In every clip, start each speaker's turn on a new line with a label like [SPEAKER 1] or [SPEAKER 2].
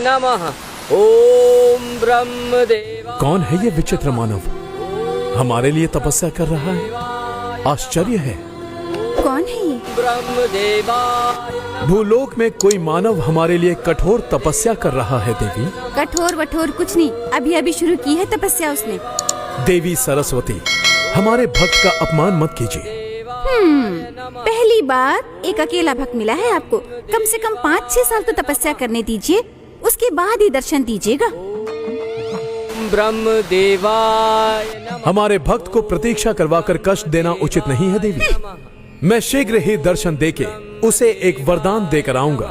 [SPEAKER 1] नमः। ओम ब्रह्मदेवा।
[SPEAKER 2] कौन है ये विचित्र मानव? हमारे लिए तपस्या कर रहा है। आश्चर्य है।
[SPEAKER 3] कौन है ये?
[SPEAKER 1] ब्रह्मदेवा।
[SPEAKER 2] भूलोक में कोई मानव हमारे लिए कठोर तपस्या कर रहा है देवी।
[SPEAKER 3] कठोर वठोर कुछ नहीं, अभी अभी शुरू की है तपस्या उसने।
[SPEAKER 2] देवी सरस्वती, हमारे भक्त का अपमान मत कीजिए।
[SPEAKER 3] पहली बार एक अकेला भक्त मिला है आपको। कम से कम 5-6 साल तो तपस्या करने दीजिए, उसके बाद ही दर्शन दीजिएगा।
[SPEAKER 1] ब्रह्मदेवाय नमः।
[SPEAKER 2] हमारे भक्त को प्रतीक्षा करवाकर कष्ट देना उचित नहीं है देवी। मैं शीघ्र ही दर्शन देके उसे एक वरदान देकर आऊंगा।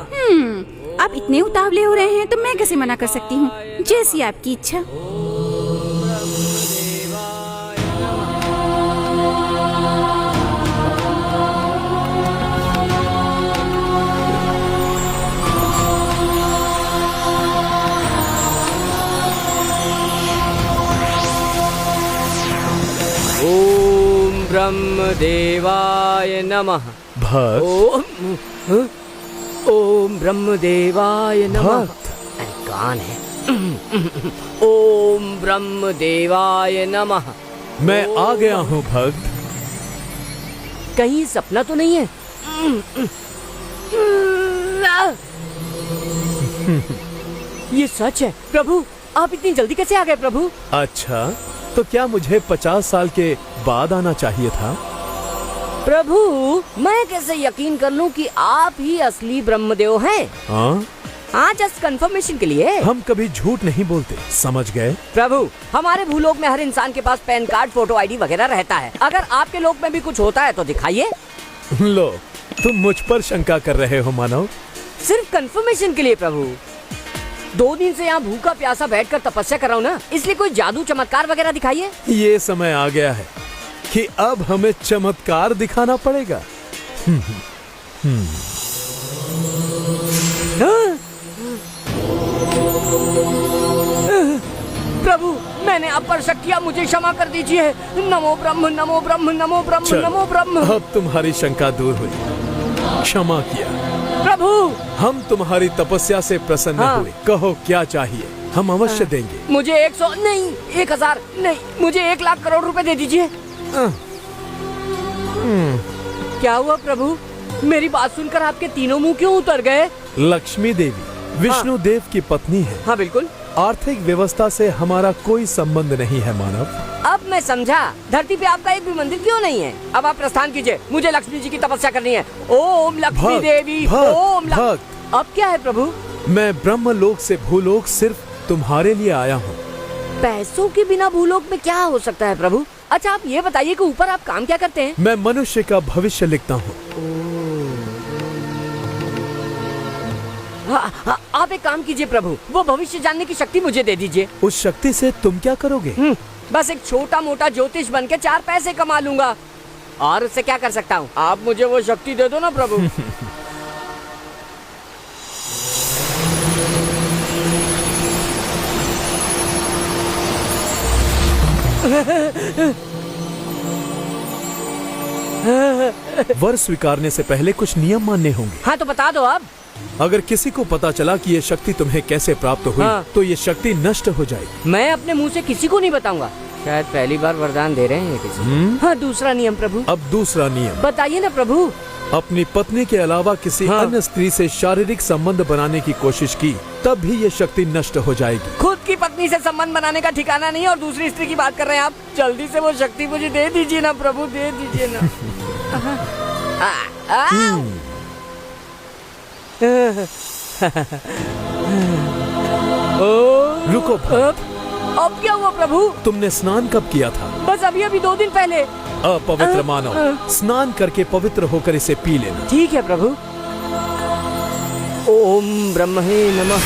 [SPEAKER 3] आप इतने उतावले हो रहे हैं तो मैं कैसे मना कर सकती हूँ, जैसी आपकी इच्छा।
[SPEAKER 1] ओम ब्रह्मदेवाय नमः।
[SPEAKER 2] भक्त,
[SPEAKER 1] ओम ब्रह्मदेवाय नमः।
[SPEAKER 2] भक्त,
[SPEAKER 1] अरे कौन है? ओम ब्रह्मदेवाय नमः।
[SPEAKER 2] मैं आ गया हूँ भक्त।
[SPEAKER 1] कहीं सपना तो नहीं है? ये सच है प्रभु। आप इतनी जल्दी कैसे आ गए प्रभु?
[SPEAKER 2] अच्छा, तो क्या मुझे 50 साल के बाद आना चाहिए था?
[SPEAKER 1] प्रभु, मैं कैसे यकीन कर लूं कि आप ही असली ब्रह्मदेव हैं? हाँ, जस्ट कंफर्मेशन के लिए।
[SPEAKER 2] हम कभी झूठ नहीं बोलते, समझ गए?
[SPEAKER 1] प्रभु, हमारे भूलोक में हर इंसान के पास पैन कार्ड, फोटो आईडी वगैरह रहता है। अगर आपके लोक में भी कुछ होता है तो दिखाइए।
[SPEAKER 2] लो, तुम मुझ पर शंका कर रहे हो मानव?
[SPEAKER 1] सिर्फ कंफर्मेशन के लिए प्रभु। 2 दिन से यहाँ भूखा प्यासा बैठकर तपस्या कर रहा हूँ ना, इसलिए कोई जादू चमत्कार वगैरह दिखाइए।
[SPEAKER 2] ये समय आ गया है कि अब हमें चमत्कार दिखाना पड़ेगा।
[SPEAKER 1] प्रभु, मैंने आप पर शक किया, मुझे क्षमा कर दीजिए। नमो ब्रह्म, नमो ब्रह्म, नमो ब्रह्म,
[SPEAKER 2] चलो,
[SPEAKER 1] नमो ब्रह्म।
[SPEAKER 2] अब तुम्हारी शंका दूर हुई, क्षमा किया।
[SPEAKER 1] प्रभु,
[SPEAKER 2] हम तुम्हारी तपस्या से प्रसन्न
[SPEAKER 1] हाँ।
[SPEAKER 2] हुए। कहो क्या चाहिए, हम अवश्य देंगे।
[SPEAKER 1] मुझे 100 नहीं, 1000 नहीं, मुझे 1 लाख करोड़ रुपए दे दीजिए। क्या हुआ प्रभु? मेरी बात सुनकर आपके तीनों मुंह क्यों उतर गए?
[SPEAKER 2] लक्ष्मी देवी विष्णु देव की पत्नी है।
[SPEAKER 1] हाँ बिल्कुल।
[SPEAKER 2] आर्थिक व्यवस्था से हमारा कोई संबंध नहीं है मानव।
[SPEAKER 1] अब मैं समझा। धरती पे आपका एक भी मंदिर क्यों नहीं है? अब आप प्रस्थान कीजिए, मुझे लक्ष्मी जी की तपस्या करनी है। ओम लक्ष्मी
[SPEAKER 2] भक्त,
[SPEAKER 1] देवी।
[SPEAKER 2] भक्त,
[SPEAKER 1] ओम
[SPEAKER 2] भक्त।
[SPEAKER 1] अब क्या है प्रभु?
[SPEAKER 2] मैं ब्रह्मलोक से भूलोक सिर्फ तुम्हारे लिए आया हूँ।
[SPEAKER 1] पैसों के बिना भूलोक में क्या हो सकता है प्रभु? अच्छा, आप ये बताइए कि ऊपर आप काम क्या करते हैं?
[SPEAKER 2] मैं मनुष्य का भविष्य लिखता हूँ।
[SPEAKER 1] हाँ, आप एक काम कीजिए प्रभु, वो भविष्य जानने की शक्ति मुझे दे दीजिए।
[SPEAKER 2] उस शक्ति से तुम क्या करोगे?
[SPEAKER 1] बस एक छोटा मोटा ज्योतिष बन के 4 पैसे कमा लूंगा। और उससे क्या कर सकता हूँ? आप मुझे वो शक्ति दे दो ना प्रभु।
[SPEAKER 2] वर स्वीकारने से पहले कुछ नियम मानने होंगे।
[SPEAKER 1] हाँ तो बता दो आप।
[SPEAKER 2] अगर किसी को पता चला कि ये शक्ति तुम्हें कैसे प्राप्त हुई,
[SPEAKER 1] हाँ।
[SPEAKER 2] तो ये शक्ति नष्ट हो जाएगी।
[SPEAKER 1] मैं अपने मुंह से किसी को नहीं बताऊंगा। शायद पहली बार वरदान दे रहे हैं ये किसी। हाँ, दूसरा नियम प्रभु।
[SPEAKER 2] अब दूसरा नियम,
[SPEAKER 1] बताइए ना प्रभु।
[SPEAKER 2] अपनी पत्नी के अलावा किसी
[SPEAKER 1] हाँ।
[SPEAKER 2] अन्य स्त्री से शारीरिक संबंध बनाने की कोशिश की, तब भी ये शक्ति नष्ट हो जाएगी।
[SPEAKER 1] खुद की पत्नी से संबंध बनाने का ठिकाना नहीं और दूसरी स्त्री की बात कर रहे हैं आप। जल्दी से वो शक्ति मुझे दे दीजिए ना प्रभु, दे दीजिए ना।
[SPEAKER 2] रुको भक्त,
[SPEAKER 1] अब क्या हुआ प्रभु?
[SPEAKER 2] तुमने स्नान कब किया था?
[SPEAKER 1] बस अभी अभी 2 दिन पहले।
[SPEAKER 2] अपवित्र मानव, स्नान करके पवित्र होकर इसे पी लेना।
[SPEAKER 1] ठीक है प्रभु। ओम ब्रह्मणे नमः।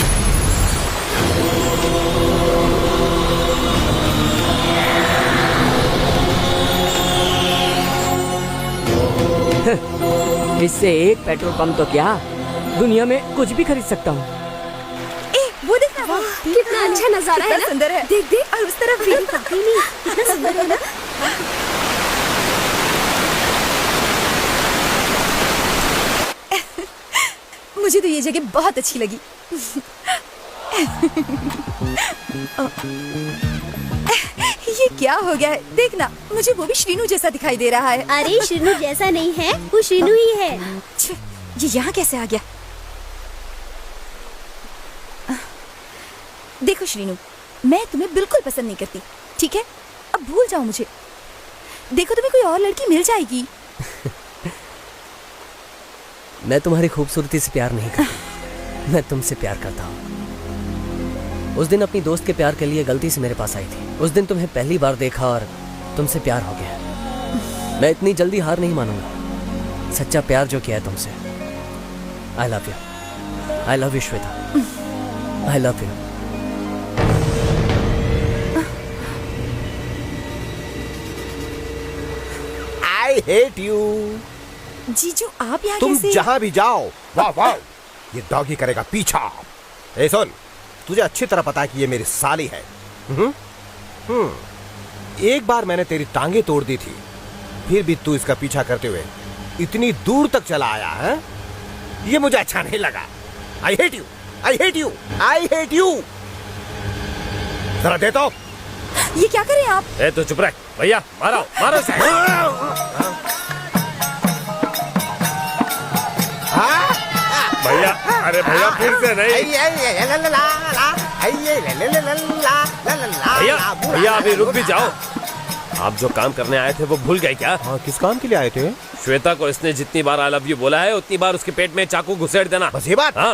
[SPEAKER 1] इससे एक पेट्रोल पंप तो क्या, दुनिया में कुछ भी खरीद सकता हूँ।
[SPEAKER 3] वो देखना, कितना अच्छा नजारा है ना? सुंदर है। देख देख, और उस तरफ भी। कितना सुंदर है ना? मुझे तो ये जगह बहुत अच्छी लगी। ये क्या हो गया है? देखना, मुझे वो भी श्रीनू जैसा दिखाई दे रहा है।
[SPEAKER 4] अरे श्रीनू जैसा नहीं है, वो श्रीनू ही है।
[SPEAKER 3] छे, ये यहाँ कैसे आ गया? देखो श्रीनू, मैं तुम्हें बिल्कुल पसंद नहीं करती, ठीक है? अब भूल जाओ मुझे। देखो तुम्हें कोई और लड़की मिल जाएगी।
[SPEAKER 5] मैं तुम्हारी खूबसूरती से प्यार नहीं करता, मैं तुमसे प्यार करता हूँ। उस दिन अपनी दोस्त के प्यार के लिए गलती से मेरे पास आई थी। उस दिन तुम्हें पहली बार देखा और तुमसे प्यार हो गया। मैं इतनी जल्दी हार नहीं मानूंगा। सच्चा प्यार जो किया है तुमसे। I love you Shweta, I love you.
[SPEAKER 6] I hate you.
[SPEAKER 3] जीजू आप यहाँ
[SPEAKER 6] तुम
[SPEAKER 3] कैसे?
[SPEAKER 6] जहां भी जाओ, वाह वाह, ये डॉगी करेगा पीछा। ए सुन, तुझे अच्छी तरह पता है कि ये मेरी साली है। एक बार मैंने तेरी टांगे तोड़ दी थी, फिर भी तू इसका पीछा करते हुए इतनी दूर तक चला आया है। ये मुझे अच्छा नहीं लगा। I hate you, I hate you, I hate you. जरा दे तो।
[SPEAKER 3] ये क्या करें आप?
[SPEAKER 7] ए तो चुप रह भैया, मारो मारो इसे। भैया, अरे भैया फिर से नहीं। भैया भैया अभी रुक भी जाओ। आप जो काम करने आए थे वो भूल गए क्या?
[SPEAKER 6] हाँ, किस काम के लिए आए थे?
[SPEAKER 7] श्वेता को इसने जितनी बार आई लव यू बोला है उतनी बार उसके पेट में चाकू घुसेड़ देना।
[SPEAKER 6] बस ये बात?
[SPEAKER 7] हाँ।